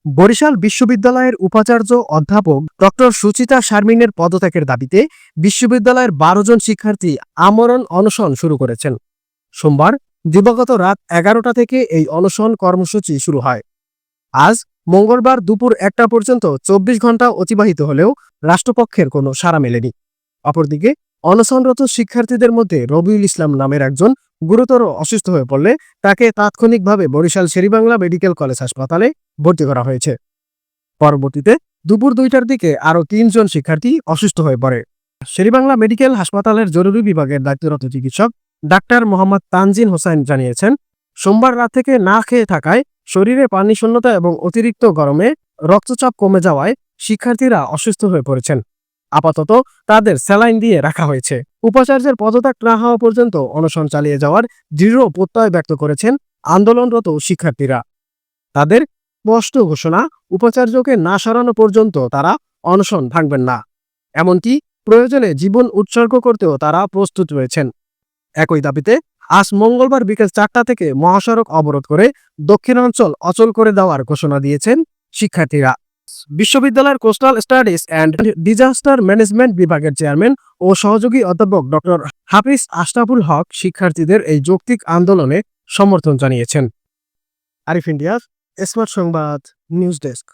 বরিশাল বিশ্ববিদ্যালয়ের উপাচার্য অধ্যাপক ডক্টর সুচিতা শারমিনের পদত্যাগের দাবিতে বিশ্ববিদ্যালয়ের ১২ জন শিক্ষার্থী আমরণ অনশন শুরু করেছেন। সোমবার দিবাগত রাত ১১টা থেকে এই অনশন কর্মসূচি শুরু হয়। আজ মঙ্গলবার দুপুর ১টা পর্যন্ত ২৪ ঘন্টা অতিবাহিত হলেও রাষ্ট্রপক্ষের কোনো সাড়া মেলেনি। অপরদিকে অনশনরত শিক্ষার্থীদের মধ্যে রবিউল ইসলাম নামের একজন গুরুতর অসুস্থ হয়ে পড়লে তাকে তাৎক্ষণিকভাবে বরিশাল শেরেবাংলা মেডিকেল কলেজ হাসপাতালে ভর্তি করা হয়েছে। পরবর্তীতে দুপুর ২টার দিকে আরও ৩ জন শিক্ষার্থী অসুস্থ হয়ে পড়ে। শেরেবাংলা মেডিকেল হাসপাতালের জরুরি বিভাগের দায়িত্বরত চিকিৎসক ডাক্তার মোহাম্মদ তানজিন হোসেন জানিয়েছেন, সোমবার রাত থেকে না খেয়ে থাকায়, শরীরে পানি শূন্যতা এবং অতিরিক্ত গরমে রক্তচাপ কমে যাওয়ায় শিক্ষার্থীরা অসুস্থ হয়ে পড়েছেন। আপাতত তাদের স্যালাইন দিয়ে রাখা হয়েছে। উপাচার্যের পদত্যাগ না হওয়া পর্যন্ত অনশন চালিয়ে যাওয়ার দৃঢ় প্রত্যয় ব্যক্ত করেছেন আন্দোলনরত শিক্ষার্থীরা। তাদের স্পষ্ট ঘোষণা, উপাচার্যকে না সরানো পর্যন্ত তারা অনশন ভাঙবেন না। এমনকি প্রয়োজনে জীবন উৎসর্গ করতেও তারা প্রস্তুত রয়েছেন। একই দাবিতে আজ মঙ্গলবার বিকেল ৪টা থেকে মহাসড়ক অবরোধ করে দক্ষিণাঞ্চল অচল করে দেওয়ার ঘোষণা দিয়েছেন শিক্ষার্থীরা। বিশ্ববিদ্যালয়ের coastal studies and disaster management বিভাগের চেয়ারম্যান ও সহযোগী অধ্যাপক ডক্টর হাফিজ আশরাফুল হক শিক্ষার্থীদের এই যৌক্তিক আন্দোলনে সমর্থন জানিয়েছেন। আরিফ ইন্ডিয়ার স্মার্ট সংবাদ নিউজ ডেস্ক।